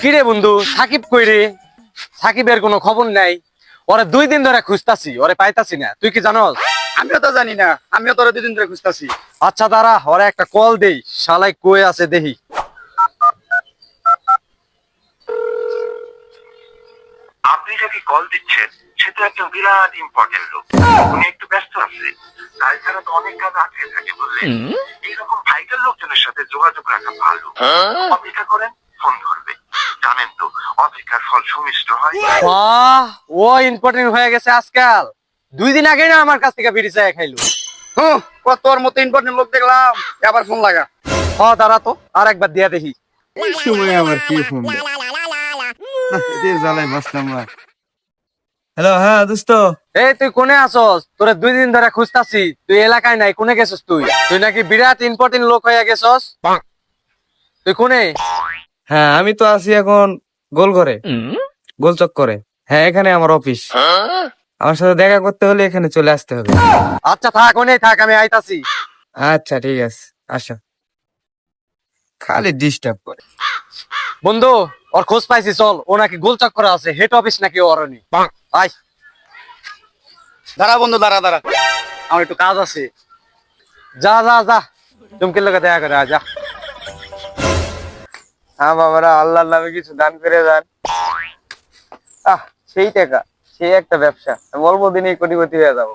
কিরে বন্ধু, সাকিব কই রে? সাকিবের কোনো খবর নাই। ওরে 2 দিন ধরে খুঁজতাছি, ওরে পাইতাছি না। তুই কি জানোস? আমিও তো জানি না, আমিও তোরা 2 দিন ধরে খুঁজতাছি। আচ্ছা দাঁড়া, ওরে একটা কল দেই, শালাই কই আছে দেখি। আপনি যাকে কল দিচ্ছেন সে তো একজন বিরাট ইম্পর্টেন্ট লোক। উনি একটু ব্যস্ত আছে, তাই ছাড়া তো অনেক কাজ আটকে থাকে বুঝলেন। এইরকম ভাইটাল লোকজনের সাথে যোগাযোগ রাখা ভালো। অপেক্ষা করেন, ফোন ধরবে। জানেন তো অপেক্ষার ফল সুমিষ্ট হয়। বাহ, ও ইম্পর্টেন্ট হয়ে গেছে আজকাল। 2 দিন আগে না আমার কাছ থেকে বিড়ি চায় খাইলো। তোর মতো ইম্পর্টেন্ট লোক দেখলাম, আবার ফোন লাগা। দাঁড়া তো, আর একবার দিয়া দেখি। এই সময় আবার কে ফোন দেয়? এদের জ্বালায় বাঁচলাম না। হ্যালো, হ্যাঁ দোস্ত। এই তুই কোনে আসস? তোরে 2 দিন ধরে খুঁজতাছি, তুই এলাকায় নাই। কোনে গেছস তুই? তুই নাকি বিরাট ইম্পর্টেন্ট লোক হয়ে গেছস। তুই কোনে? হ্যাঁ আমি তো আছি এখন গোলঘরে, গোলচক করে। হ্যাঁ এখানে আমার অফিস। আমার সাথে দেখা করতে হলে এখানে চলে আসতে হবে। আচ্ছা থাক, ওনেই থাক, আমি আইতাছি। আচ্ছা ঠিক আছে, আসো। খালি ডিস্টার্ব করে। বন্ধু, ওর খোঁজ পাইছি, চল। ও নাকি গোল চক্করে আছে, হেড অফিস নাকি অরনি। আই দাঁড়া বন্ধু, দাঁড়া দাঁড়া, আমার একটু কাজ আছে। যা যা যা, চুমকির লোকে দেখা করে যা। হ্যাঁ বাবারা, আল্লাহর নামে কিছু দান করে যান। সেই টাকা, সেই একটা ব্যবসা। আমি অল্প দিনেই কোটিপতি হয়ে যাবো।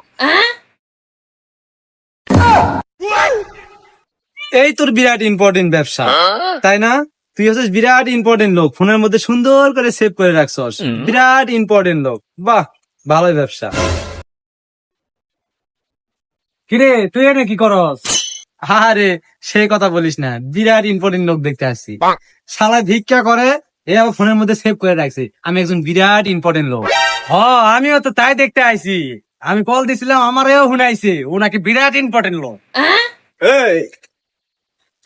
এই তোর বিরাট ইম্পর্টেন্ট ব্যবসা, তাই না? তুই হচ্ছিস বিরাট ইম্পর্টেন্ট লোক, ফোনের মধ্যে সুন্দর করে সেভ করে রাখছস। বিরাট ইম্পর্টেন্ট লোক, বাহ, ভালোই ব্যবসা। কিরে তুই এনে কি করস? আরে সেই কথা বলিস না, বিরাট ইম্পর্টেন্ট লোক দেখতে আসছি। শালা ভিক্ষা করে, এ আবার ফোনের মধ্যে সেভ করে রাখছি আমি একজন বিরাট ইম্পর্টেন্ট লোক। আমিও তো তাই দেখতে আইছি। আমি কল দিছিলাম, আমারও শুনাইছে ও নাকি বিরাট ইম্পর্টেন্ট লোক। এই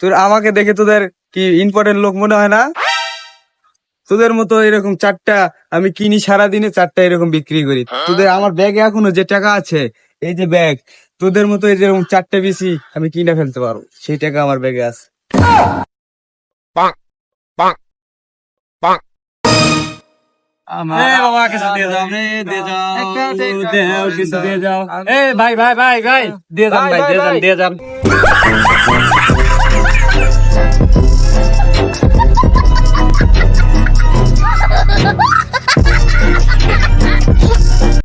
তোর আমাকে দেখে তোদের কি ইম্পর্টেন্ট লোক মনে হয় না? তোদের মতো এরকম 4টা আমি কিনি সারাদিনে, 4টা এরকম বিক্রি করি। তোদের আমার ব্যাগে এখনো যে টাকা আছে, এই যে ব্যাগ, তোদের মতো এই যেরকম 4টে বেশি আমি কিনে ফেলতে পারবো, সেই টাকা আমার ব্যাগে আছে। ভাই ভাই ভাই ভাই দিয়ে যান, ভাই দিয়ে যান, দিয়ে যান।